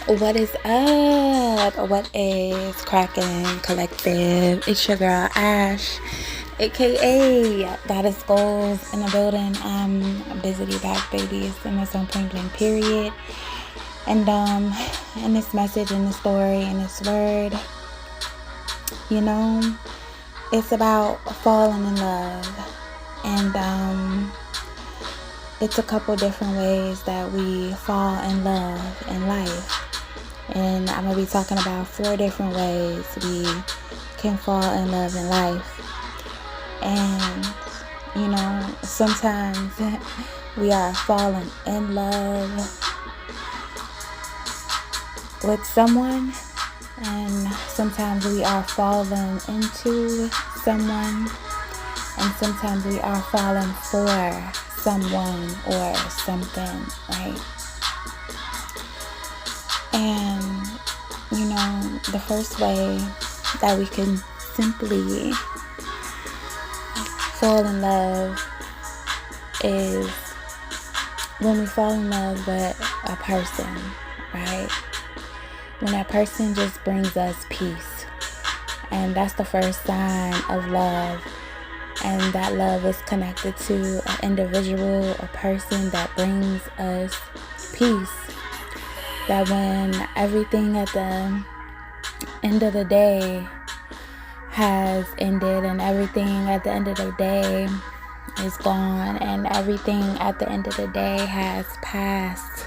What is up? What is cracking collective? It's your girl Ash, aka Goddess Goals in the building. I'm busy back, babies, and it's on point blank period. And in this message, in this story, in this word, it's about falling in love, and it's a couple different ways that we fall in love in life. And I'm going to be talking about 4 different ways we can fall in love in life. And, sometimes we are falling in love with someone. And sometimes we are falling into someone. And sometimes we are falling for someone or something, right? And, the first way that we can simply fall in love is when we fall in love with a person, right? When that person just brings us peace. And that's the first sign of love. And that love is connected to an individual, a person that brings us peace. That when everything at the end of the day has ended and everything at the end of the day is gone and everything at the end of the day has passed,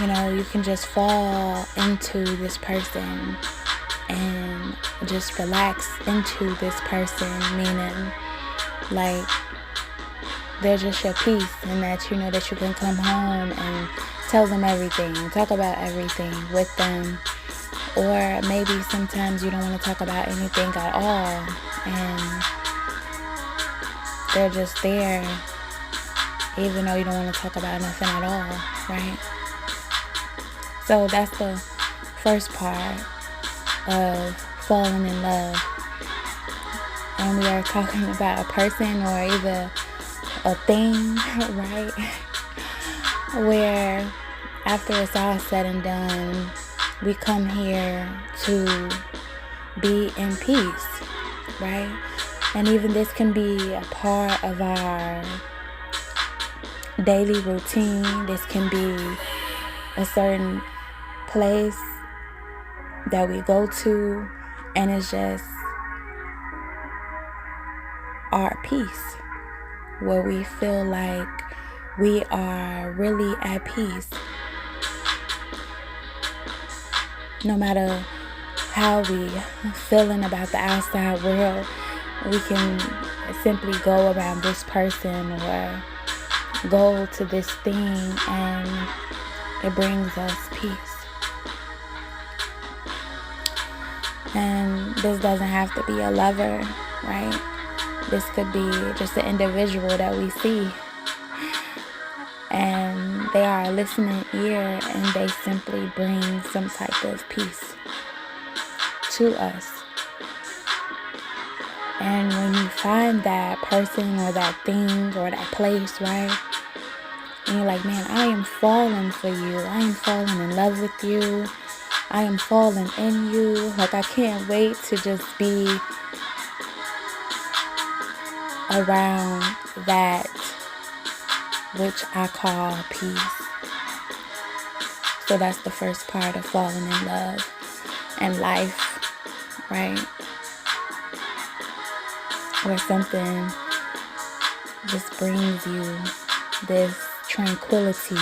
you can just fall into this person and just relax into this person, meaning like they're just your peace, and that you know that you can come home and tell them everything, talk about everything with them. Or maybe sometimes you don't want to talk about anything at all, and they're just there even though you don't want to talk about nothing at all, right? So that's the first part of falling in love. And we are talking about a person or either a thing, right? Where after it's all said and done, we come here to be in peace, right? And even this can be a part of our daily routine. This can be a certain place that we go to, and it's just our peace, where we feel like we are really at peace. No matter how we feeling about the outside world, we can simply go around this person or go to this thing, and it brings us peace. And this doesn't have to be a lover, right? This could be just an individual that we see, and they are a listening ear, and they simply bring some type of peace to us. And when you find that person or that thing or that place, right, and you're like, man, I am falling for you, I am falling in love with you, I am falling in you, like I can't wait to just be around that which I call peace. So that's the first part of falling in love and life, right? Where something just brings you this tranquility,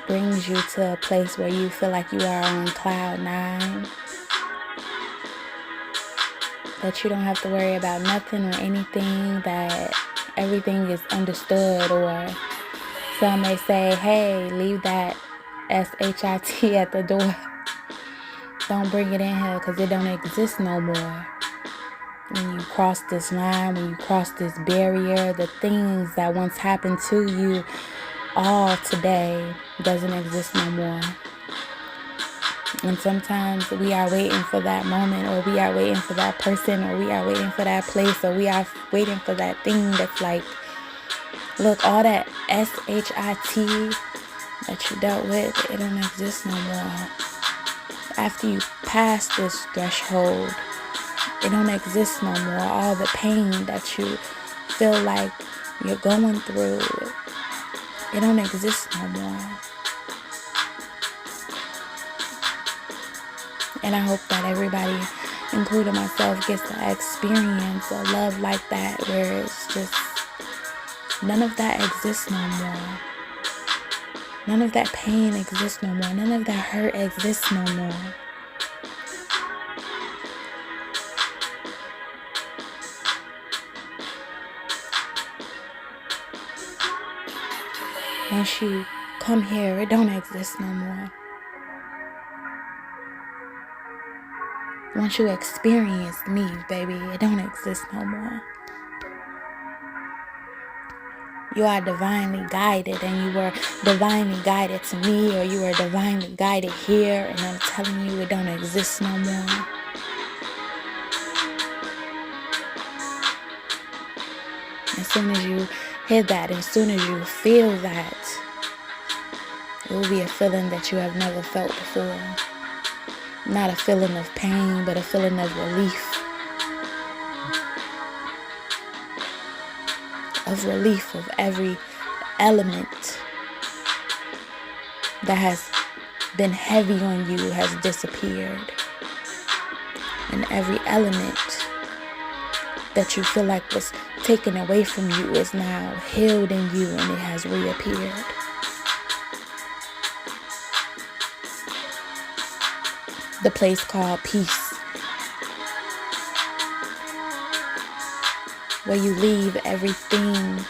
brings you to a place where you feel like you are on cloud 9, that you don't have to worry about nothing or anything, that everything is understood. Or some may say, hey, leave that SHIT at the door. Don't bring it in here because it don't exist no more. When you cross this line, when you cross this barrier, the things that once happened to you all today doesn't exist no more. And sometimes we are waiting for that moment, or we are waiting for that person, or we are waiting for that place, or we are waiting for that thing that's like Look, all that SHIT that you dealt with, it don't exist no more. After you pass this threshold, it don't exist no more. All the pain that you feel like you're going through, it don't exist no more. And I hope that everybody, including myself, gets to experience a love like that, where it's just none of that exists no more. None of that pain exists no more. None of that hurt exists no more. Once you come here, it don't exist no more. Once you experience me, baby, it don't exist no more. You are divinely guided, and you were divinely guided to me, or you were divinely guided here, and I'm telling you, it don't exist no more. As soon as you hear that, as soon as you feel that, it will be a feeling that you have never felt before. Not a feeling of pain, but a feeling of relief. Of relief of every element that has been heavy on you has disappeared. And every element that you feel like was taken away from you is now healed in you, and it has reappeared. The place called peace, where you leave everything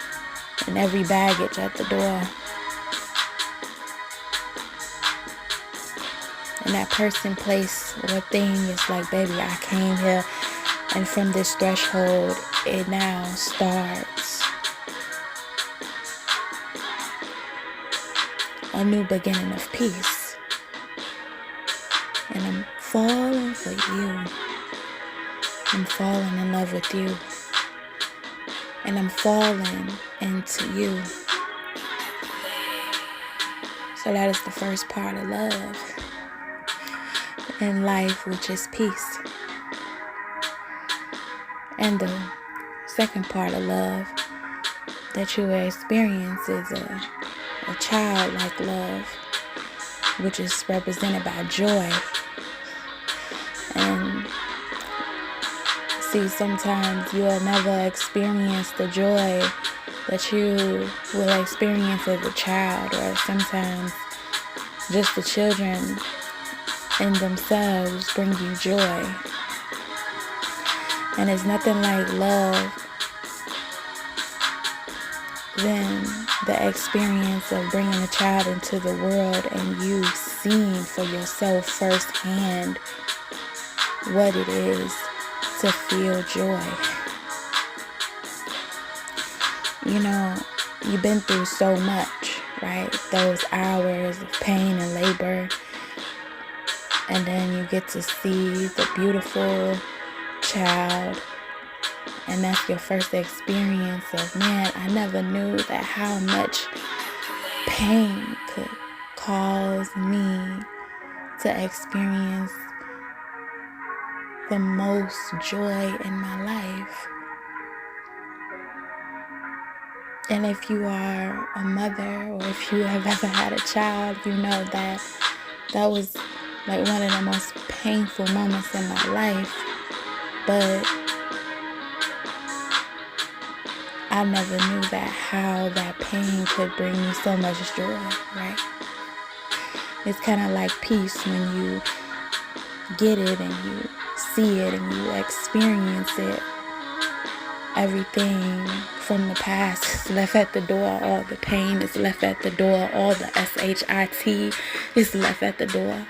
and every baggage at the door. And that person, place, or thing is like, baby, I came here, and from this threshold, it now starts a new beginning of peace. And I'm falling for you. I'm falling in love with you. And I'm falling into you. So that is the first part of love in life, which is peace. And the second part of love that you will experience is a childlike love, which is represented by joy. And see, sometimes you will never experience the joy that you will experience as a child, or sometimes just the children in themselves bring you joy. And it's nothing like love than the experience of bringing a child into the world and you seeing for yourself firsthand what it is to feel joy. You know, you've been through so much, right? Those hours of pain and labor. And then you get to see the beautiful child. And that's your first experience of, man, I never knew that how much pain could cause me to experience the most joy in my life. And if you are a mother, or if you have ever had a child, you know that that was like one of the most painful moments in my life. But I never knew that how that pain could bring me so much joy, right? It's kind of like peace when you get it and you see it and you experience it. Everything from the past is left at the door. All the pain is left at the door. All the SHIT is left at the door.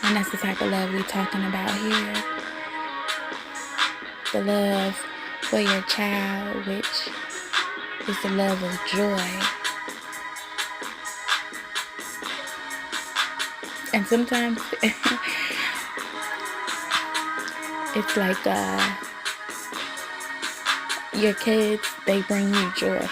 And that's the type of love we're talking about here. The love for your child, which is the love of joy. And sometimes it's like Your kids, they bring you joy.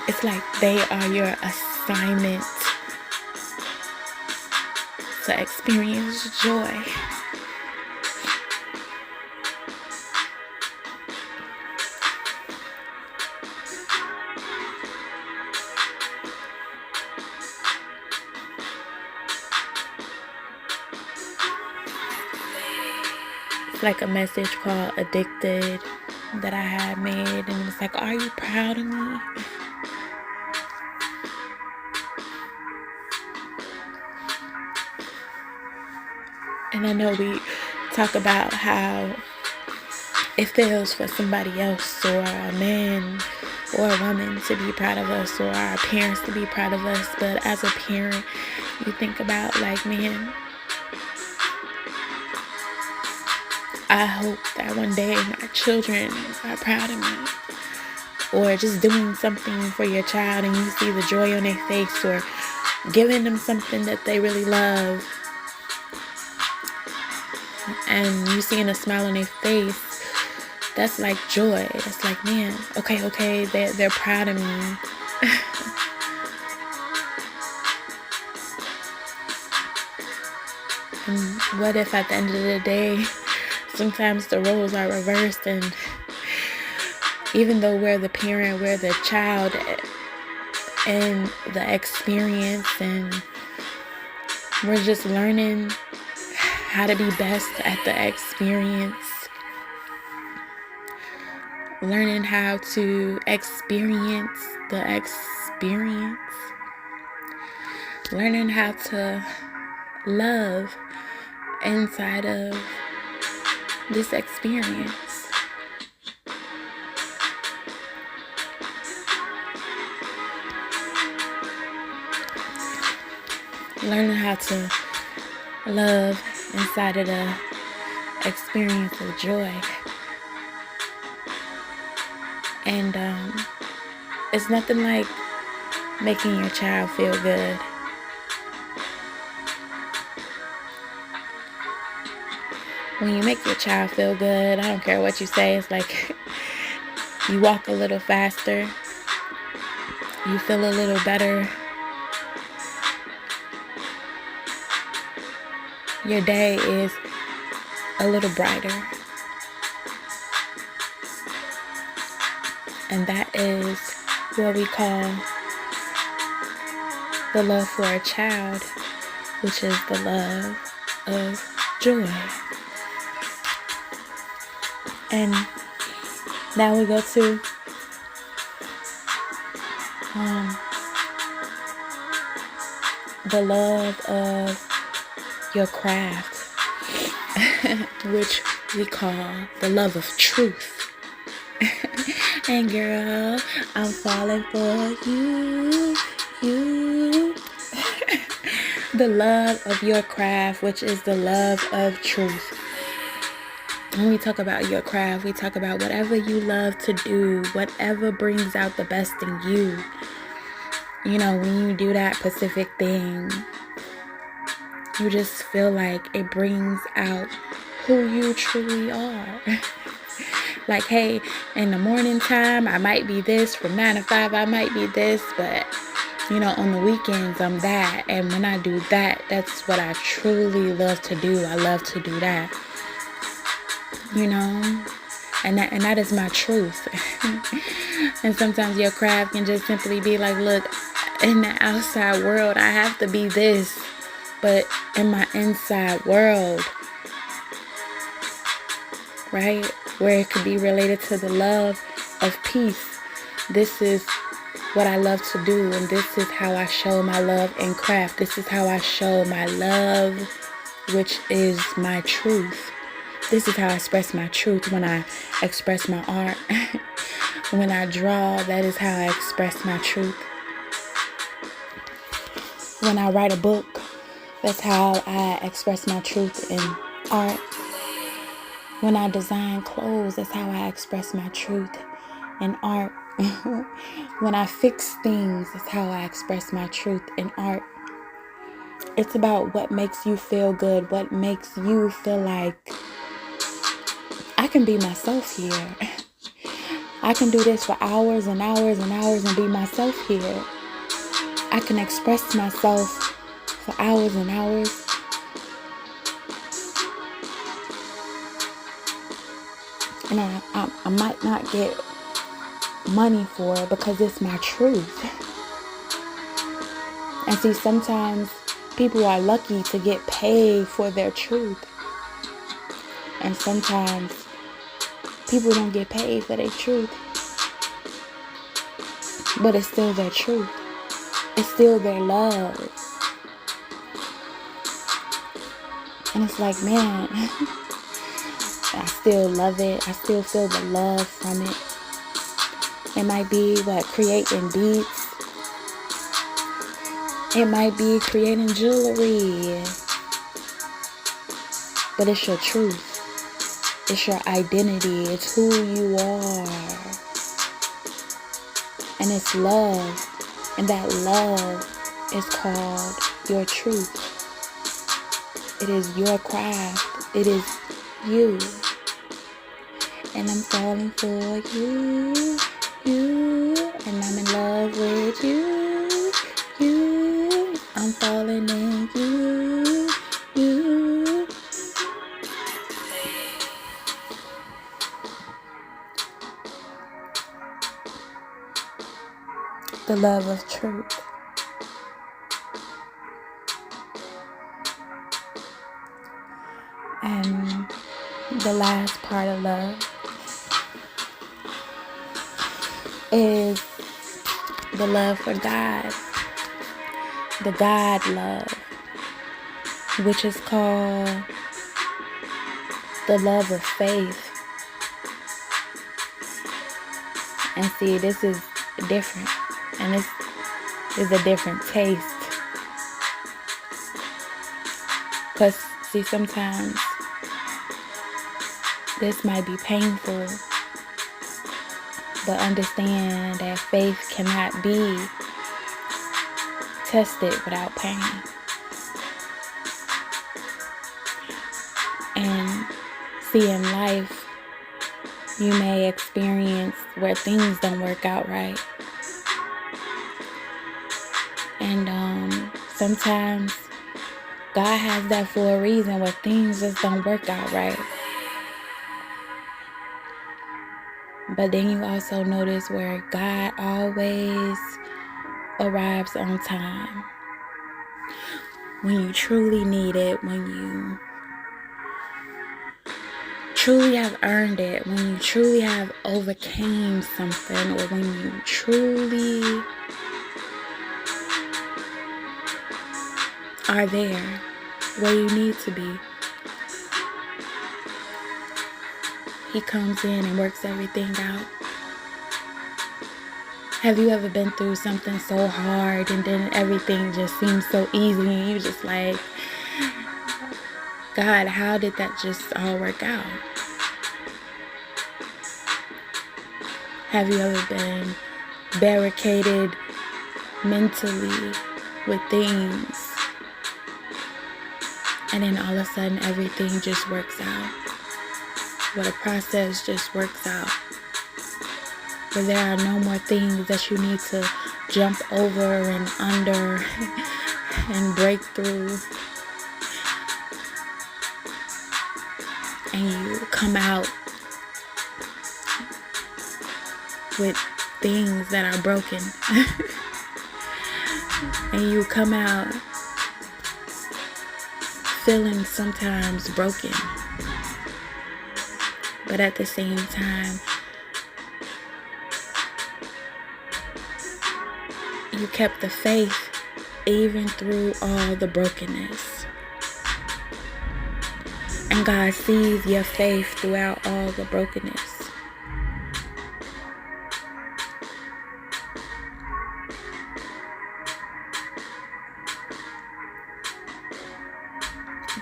It's like they are your assignment to experience joy. It's like a message called Addicted that I had made, and it's like, are you proud of me? And I know we talk about how it feels for somebody else, or a man or a woman, to be proud of us, or our parents to be proud of us. But as a parent, you think about like, man, I hope that one day my children are proud of me. Or just doing something for your child and you see the joy on their face, or giving them something that they really love and you seeing a smile on their face. That's like joy. It's like, man, okay, they're proud of me. And what if at the end of the day, sometimes the roles are reversed, and even though we're the parent, we're the child and the experience, and we're just learning how to be best at the experience, learning how to experience the experience, learning how to love inside of this experience. Learning how to love inside of the experience of joy. And it's nothing like making your child feel good. When you make your child feel good, I don't care what you say, it's like you walk a little faster, you feel a little better, your day is a little brighter. And that is what we call the love for a child, which is the love of joy. And now we go to the love of your craft, which we call the love of truth. And girl, I'm falling for you. The love of your craft, which is the love of truth. When we talk about your craft, we talk about whatever you love to do, whatever brings out the best in you. You know, when you do that specific thing, you just feel like it brings out who you truly are. Like, hey, in the morning time, I might be this. From 9 to 5, I might be this. But, you know, on the weekends, I'm that. And when I do that, that's what I truly love to do. I love to do that. You know? And that is my truth. And sometimes your craft can just simply be like, look, in the outside world, I have to be this. But in my inside world, right, where it could be related to the love of peace, this is what I love to do, and this is how I show my love in craft. This is how I show my love, which is my truth. This is how I express my truth when I express my art. When I draw, that is how I express my truth. When I write a book, that's how I express my truth in art. When I design clothes, that's how I express my truth in art. When I fix things, that's how I express my truth in art. It's about what makes you feel good, what makes you feel like I can be myself here. I can do this for hours and hours and hours and be myself here. I can express myself for hours and hours. And I might not get money for it because it's my truth. And see, sometimes people are lucky to get paid for their truth. And sometimes people don't get paid for their truth. But it's still their truth. It's still their love. And it's like, man, I still love it. I still feel the love from it. It might be creating beats. It might be creating jewelry. But it's your truth. It's your identity. It's who you are. And it's love. And that love is called your truth. It is your craft. It is you. And I'm falling for you. And I'm in love with you. I'm falling in you. The love of truth. And the last part of love is the love for God. The God love, which is called the love of faith. And see, this is different. And this is a different taste. Because, see, sometimes this might be painful. But understand that faith cannot be tested without pain. And see, in life, you may experience where things don't work out right. And sometimes God has that for a reason, where things just don't work out right. But then you also notice where God always arrives on time. When you truly need it, when you truly have earned it, when you truly have overcame something, or when you truly are there where you need to be, He comes in and works everything out. Have you ever been through something so hard and then everything just seems so easy and you just like, God, how did that just all work out? Have you ever been barricaded mentally with things and then all of a sudden everything just works out? Where the process just works out. Where there are no more things that you need to jump over and under and break through. And you come out with things that are broken. And you come out feeling sometimes broken. But at the same time, you kept the faith even through all the brokenness. And God sees your faith throughout all the brokenness.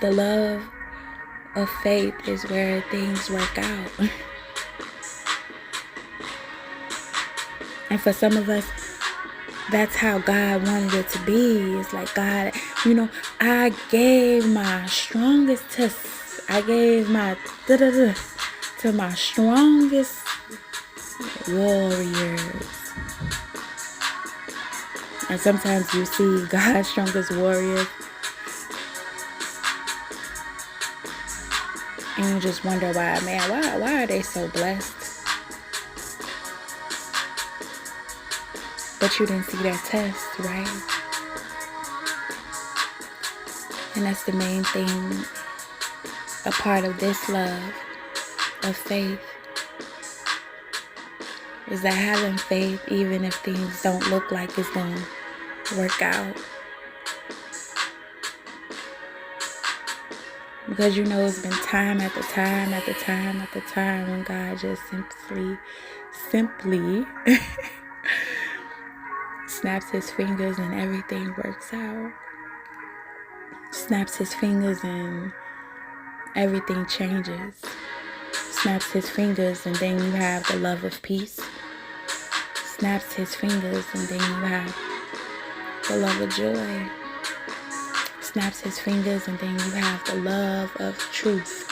The love of faith is where things work out. And for some of us, That's how God wanted it to be. It's like, God, I gave my strongest I gave my to my strongest warriors. And sometimes you see God's strongest warriors and you just wonder why are they so blessed? But you didn't see their test, right? And that's the main thing, a part of this love of faith, is that having faith even if things don't look like it's going to work out. Because it's been time after time when God just simply snaps his fingers and everything works out. Snaps his fingers and everything changes. Snaps his fingers and then you have the love of peace. Snaps his fingers and then you have the love of joy. Snaps his fingers and then you have the love of truth.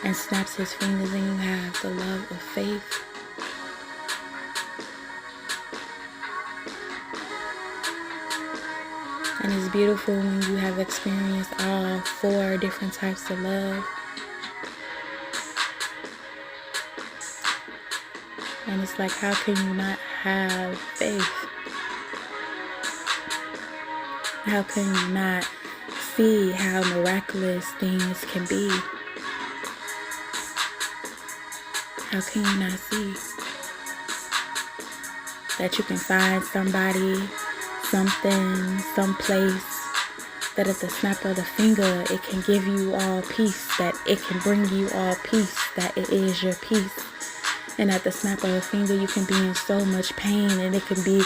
And snaps his fingers and you have the love of faith. And it's beautiful when you have experienced all 4 different types of love. And it's like, how can you not have faith? How can you not see how miraculous things can be? How can you not see that you can find somebody, something, someplace, that at the snap of the finger, it can give you all peace, that it can bring you all peace, that it is your peace. And at the snap of a finger, you can be in so much pain, and it can be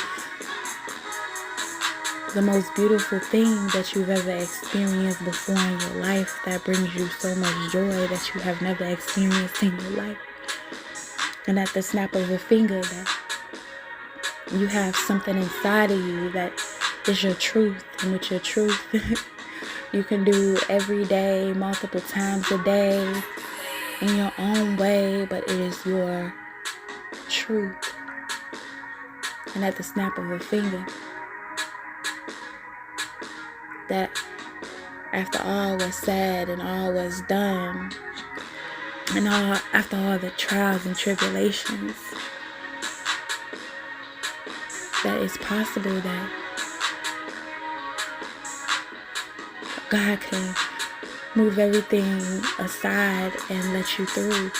the most beautiful thing that you've ever experienced before in your life, that brings you so much joy that you have never experienced in your life. And at the snap of a finger, that you have something inside of you that is your truth. And with your truth, you can do every day, multiple times a day, in your own way, but it is your truth. And at the snap of a finger, that after all was said and all was done, and after all the trials and tribulations, that it's possible that God can move everything aside and let you through.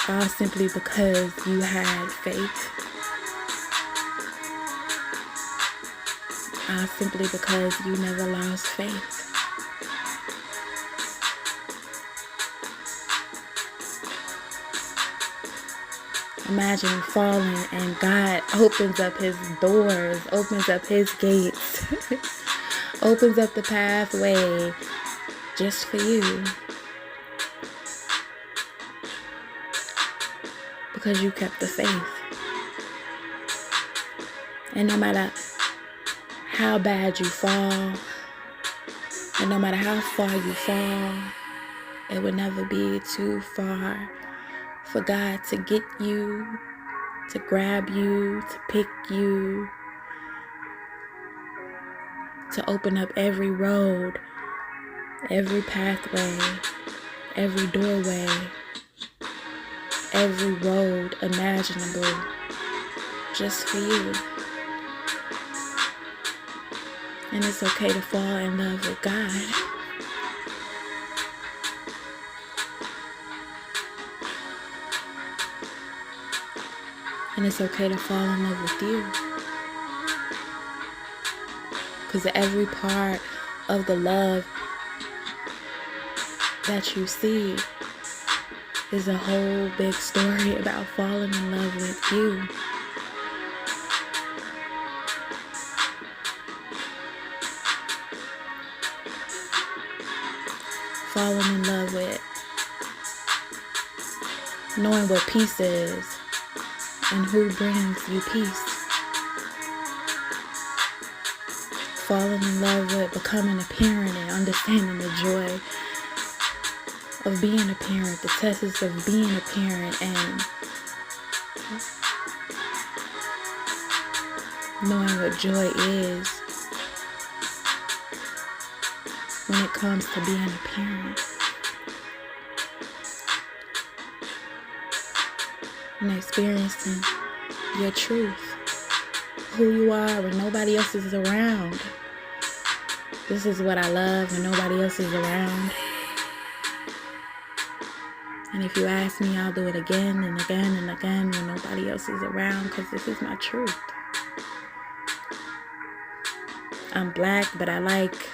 All simply because you had faith. All simply because you never lost faith. Imagine falling and God opens up his doors, opens up his gates, opens up the pathway just for you. Because you kept the faith. And no matter how bad you fall, and no matter how far you fall, it would never be too far for God to get you, to grab you, to pick you, to open up every road, every pathway, every doorway, every road imaginable, just for you. And it's okay to fall in love with God. And it's okay to fall in love with you. Because every part of the love that you see is a whole big story about falling in love with you. Falling in love with knowing what peace is. and who brings you peace. Falling in love with becoming a parent and understanding the joy of being a parent, the tests of being a parent, and knowing what joy is when it comes to being a parent. And experiencing your truth, who you are when nobody else is around. This is what I love when nobody else is around. And if you ask me, I'll do it again and again and again when nobody else is around, because this is my truth. I'm black, but I like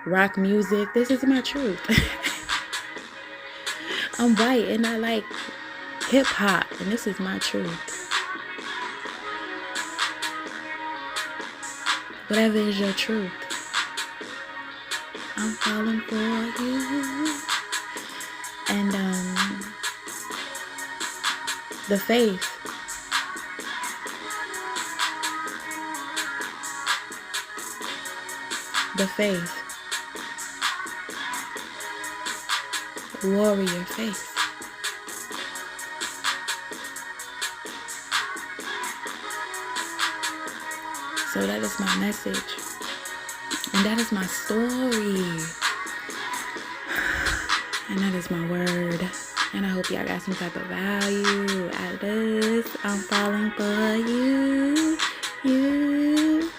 rock music. This is my truth. I'm white and I like hip hop, and this is my truth. Whatever is your truth, I'm falling for you. And the faith. The faith. Warrior faith. So that is my message. And that is my story. And that is my word. And I hope y'all got some type of value out of this. I'm falling for you. You.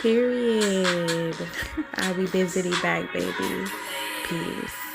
Period. I'll be busy back, baby. Peace.